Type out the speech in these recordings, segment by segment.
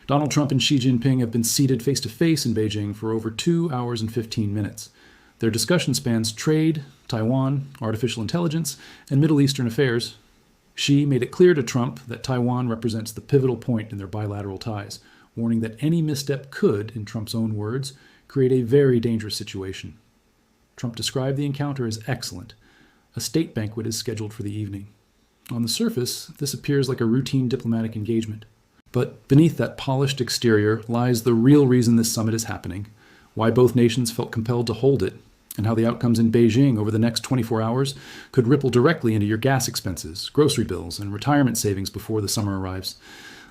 Donald Trump and Xi Jinping have been seated face-to-face in Beijing for over 2 hours and 15 minutes. Their discussion spans trade, Taiwan, artificial intelligence, and Middle Eastern affairs. Xi made it clear to Trump that Taiwan represents the pivotal point in their bilateral ties, warning that any misstep could, in Trump's own words, create a very dangerous situation. Trump described the encounter as excellent. A state banquet is scheduled for the evening. On the surface, this appears like a routine diplomatic engagement. But beneath that polished exterior lies the real reason this summit is happening, why both nations felt compelled to hold it, and how the outcomes in Beijing over the next 24 hours could ripple directly into your gas expenses, grocery bills, and retirement savings before the summer arrives.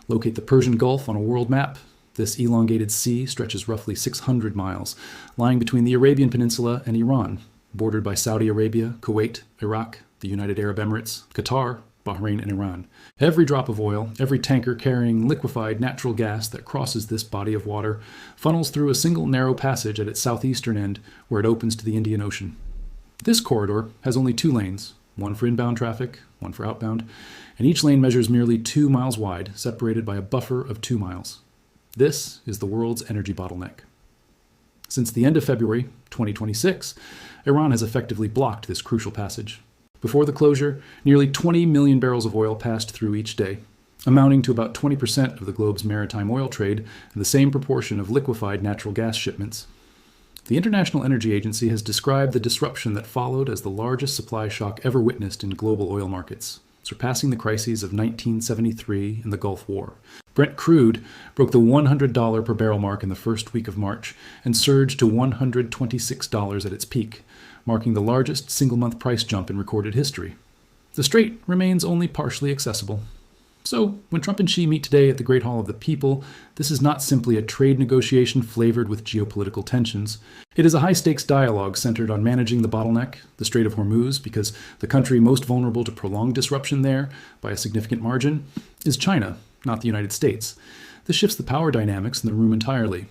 Locate the Persian Gulf on a world map. This elongated sea stretches roughly 600 miles, lying between the Arabian Peninsula and Iran, bordered by Saudi Arabia, Kuwait, Iraq, the United Arab Emirates, Qatar, Bahrain, and Iran. Every drop of oil, every tanker carrying liquefied natural gas that crosses this body of water funnels through a single narrow passage at its southeastern end where it opens to the Indian Ocean. This corridor has only 2 lanes, one for inbound traffic, one for outbound, and each lane measures merely 2 miles wide, separated by a buffer of 2 miles. This is the world's energy bottleneck. Since the end of February 2026, Iran has effectively blocked this crucial passage. Before the closure, nearly 20 million barrels of oil passed through each day, amounting to about 20% of the globe's maritime oil trade and the same proportion of liquefied natural gas shipments. The International Energy Agency has described the disruption that followed as the largest supply shock ever witnessed in global oil markets, surpassing the crises of 1973 and the Gulf War. Brent crude broke the $100 per barrel mark in the first week of March and surged to $126 at its peak, marking the largest single-month price jump in recorded history. The strait remains only partially accessible. So, when Trump and Xi meet today at the Great Hall of the People, this is not simply a trade negotiation flavored with geopolitical tensions. It is a high-stakes dialogue centered on managing the bottleneck, the Strait of Hormuz, because the country most vulnerable to prolonged disruption there, by a significant margin, is China, not the United States. This shifts the power dynamics in the room entirely.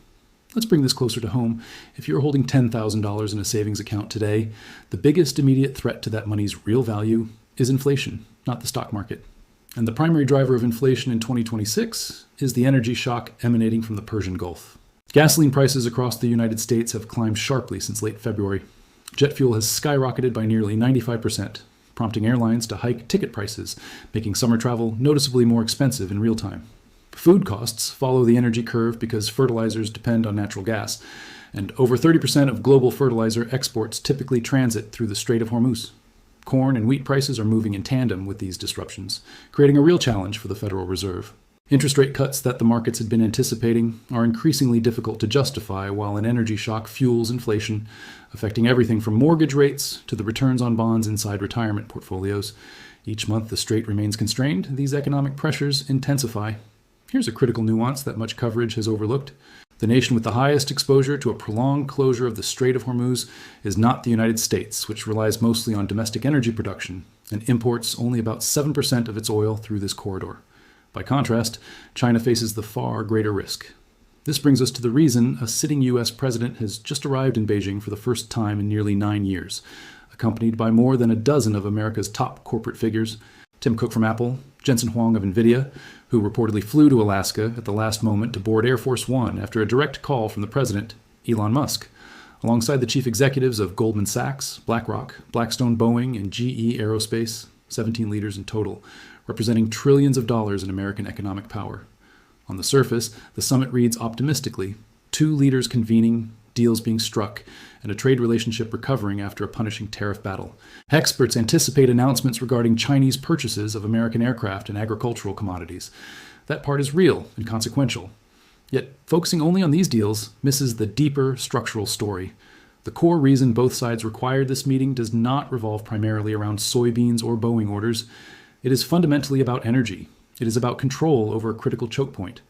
Let's bring this closer to home. If you're holding $10,000 in a savings account today, the biggest immediate threat to that money's real value is inflation, not the stock market. And the primary driver of inflation in 2026 is the energy shock emanating from the Persian Gulf. Gasoline prices across the United States have climbed sharply since late February. Jet fuel has skyrocketed by nearly 95%, prompting airlines to hike ticket prices, making summer travel noticeably more expensive in real time. Food costs follow the energy curve because fertilizers depend on natural gas, and over 30% of global fertilizer exports typically transit through the Strait of Hormuz. Corn and wheat prices are moving in tandem with these disruptions, creating a real challenge for the Federal Reserve. Interest rate cuts that the markets had been anticipating are increasingly difficult to justify while an energy shock fuels inflation, affecting everything from mortgage rates to the returns on bonds inside retirement portfolios. Each month the strait remains constrained, these economic pressures intensify. Here's a critical nuance that much coverage has overlooked. The nation with the highest exposure to a prolonged closure of the Strait of Hormuz is not the United States, which relies mostly on domestic energy production and imports only about 7% of its oil through this corridor. By contrast, China faces the far greater risk. This brings us to the reason a sitting U.S. president has just arrived in Beijing for the first time in nearly 9 years, accompanied by more than a dozen of America's top corporate figures: Tim Cook from Apple, Jensen Huang of NVIDIA, who reportedly flew to Alaska at the last moment to board Air Force One after a direct call from the president, Elon Musk, alongside the chief executives of Goldman Sachs, BlackRock, Blackstone, Boeing, and GE Aerospace, 17 leaders in total, representing trillions of dollars in American economic power. On the surface, the summit reads optimistically: 2 leaders convening, deals being struck, and a trade relationship recovering after a punishing tariff battle. Experts anticipate announcements regarding Chinese purchases of American aircraft and agricultural commodities. That part is real and consequential. Yet, focusing only on these deals misses the deeper structural story. The core reason both sides required this meeting does not revolve primarily around soybeans or Boeing orders. It is fundamentally about energy. It is about control over a critical choke point.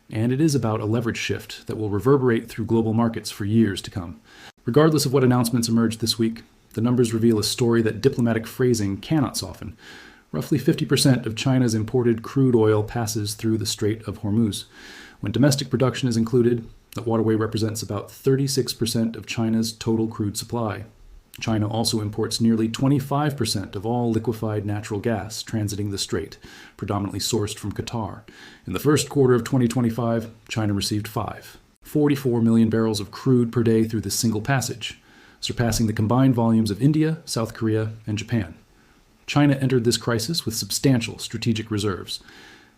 And it is about a leverage shift that will reverberate through global markets for years to come. Regardless of what announcements emerged this week, the numbers reveal a story that diplomatic phrasing cannot soften. Roughly 50% of China's imported crude oil passes through the Strait of Hormuz. When domestic production is included, the waterway represents about 36% of China's total crude supply. China also imports nearly 25% of all liquefied natural gas transiting the strait, predominantly sourced from Qatar. In the first quarter of 2025, China received 44 million barrels of crude per day through this single passage, surpassing the combined volumes of India, South Korea, and Japan. China entered this crisis with substantial strategic reserves.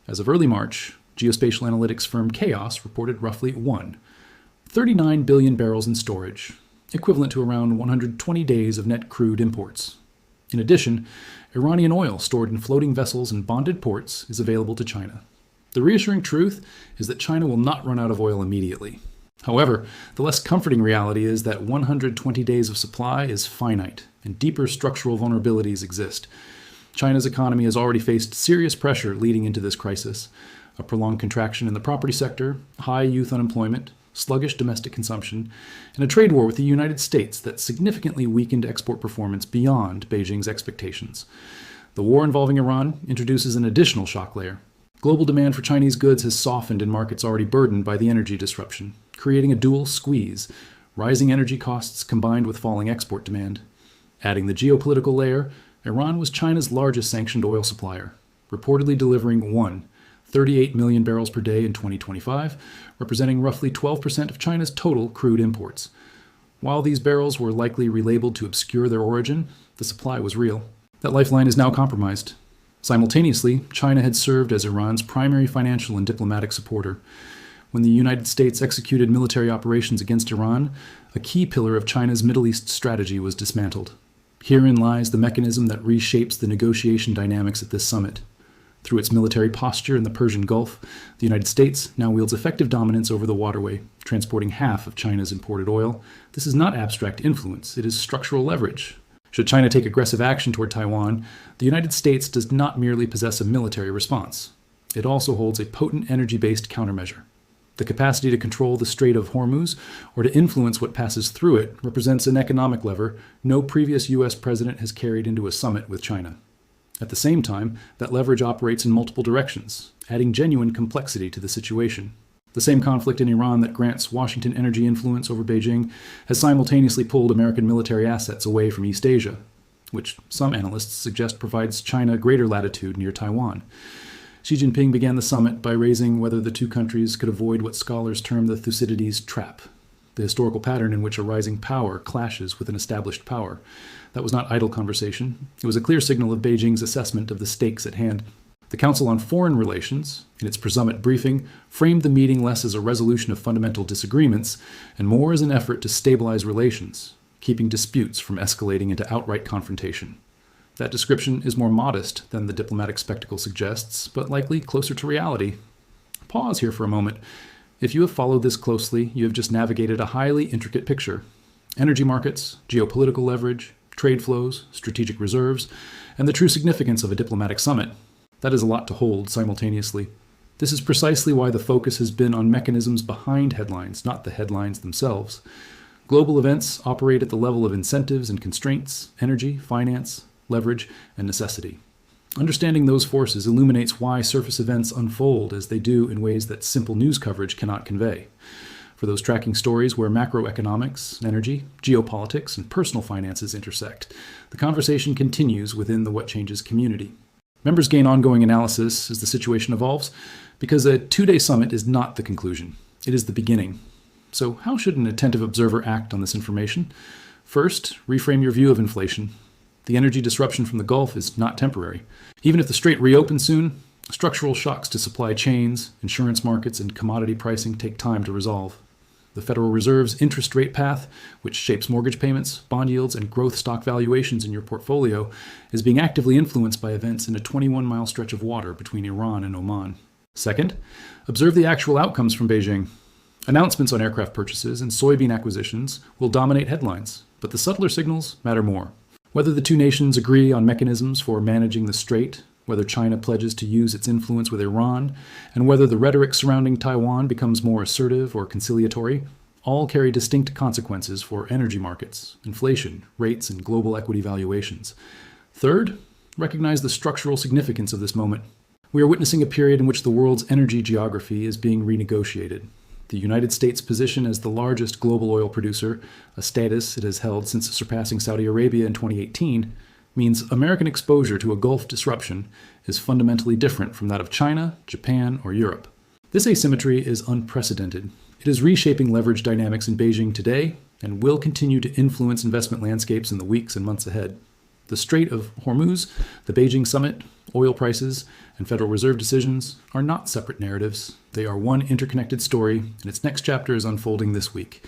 As of early March, geospatial analytics firm Chaos reported roughly 39 billion barrels in storage, equivalent to around 120 days of net crude imports. In addition, Iranian oil stored in floating vessels and bonded ports is available to China. The reassuring truth is that China will not run out of oil immediately. However, the less comforting reality is that 120 days of supply is finite, and deeper structural vulnerabilities exist. China's economy has already faced serious pressure leading into this crisis: a prolonged contraction in the property sector, high youth unemployment, sluggish domestic consumption, and a trade war with the United States that significantly weakened export performance beyond Beijing's expectations. The war involving Iran introduces an additional shock layer. Global demand for Chinese goods has softened in markets already burdened by the energy disruption, creating a dual squeeze: rising energy costs combined with falling export demand. Adding the geopolitical layer, Iran was China's largest sanctioned oil supplier, reportedly delivering 38 million barrels per day in 2025, representing roughly 12% of China's total crude imports. While these barrels were likely relabeled to obscure their origin, the supply was real. That lifeline is now compromised. Simultaneously, China had served as Iran's primary financial and diplomatic supporter. When the United States executed military operations against Iran, a key pillar of China's Middle East strategy was dismantled. Herein lies the mechanism that reshapes the negotiation dynamics at this summit. Through its military posture in the Persian Gulf, the United States now wields effective dominance over the waterway, transporting half of China's imported oil. This is not abstract influence, it is structural leverage. Should China take aggressive action toward Taiwan, the United States does not merely possess a military response. It also holds a potent energy-based countermeasure. The capacity to control the Strait of Hormuz or to influence what passes through it represents an economic lever no previous U.S. president has carried into a summit with China. At the same time, that leverage operates in multiple directions, adding genuine complexity to the situation. The same conflict in Iran that grants Washington energy influence over Beijing has simultaneously pulled American military assets away from East Asia, which some analysts suggest provides China greater latitude near Taiwan. Xi Jinping began the summit by raising whether the two countries could avoid what scholars term the Thucydides trap, the historical pattern in which a rising power clashes with an established power. That was not idle conversation. It was a clear signal of Beijing's assessment of the stakes at hand. The Council on Foreign Relations, in its presummate briefing, framed the meeting less as a resolution of fundamental disagreements and more as an effort to stabilize relations, keeping disputes from escalating into outright confrontation. That description is more modest than the diplomatic spectacle suggests, but likely closer to reality. Pause here for a moment. If you have followed this closely, you have just navigated a highly intricate picture. Energy markets, geopolitical leverage, trade flows, strategic reserves, and the true significance of a diplomatic summit. That is a lot to hold simultaneously. This is precisely why the focus has been on mechanisms behind headlines, not the headlines themselves. Global events operate at the level of incentives and constraints, energy, finance, leverage, and necessity. Understanding those forces illuminates why surface events unfold as they do in ways that simple news coverage cannot convey. For those tracking stories where macroeconomics, energy, geopolitics, and personal finances intersect, the conversation continues within the What Changes community. Members gain ongoing analysis as the situation evolves, because a two-day summit is not the conclusion. It is the beginning. So how should an attentive observer act on this information? First, reframe your view of inflation. The energy disruption from the Gulf is not temporary. Even if the strait reopens soon, structural shocks to supply chains, insurance markets, and commodity pricing take time to resolve. The Federal Reserve's interest rate path, which shapes mortgage payments, bond yields, and growth stock valuations in your portfolio, is being actively influenced by events in a 21-mile stretch of water between Iran and Oman. Second, observe the actual outcomes from Beijing. Announcements on aircraft purchases and soybean acquisitions will dominate headlines, but the subtler signals matter more. Whether the two nations agree on mechanisms for managing the strait, whether China pledges to use its influence with Iran, and whether the rhetoric surrounding Taiwan becomes more assertive or conciliatory, all carry distinct consequences for energy markets, inflation, rates, and global equity valuations. Third, recognize the structural significance of this moment. We are witnessing a period in which the world's energy geography is being renegotiated. The United States' position as the largest global oil producer, a status it has held since surpassing Saudi Arabia in 2018, means American exposure to a Gulf disruption is fundamentally different from that of China, Japan, or Europe. This asymmetry is unprecedented. It is reshaping leverage dynamics in Beijing today and will continue to influence investment landscapes in the weeks and months ahead. The Strait of Hormuz, the Beijing summit, oil prices, and Federal Reserve decisions are not separate narratives. They are one interconnected story, and its next chapter is unfolding this week.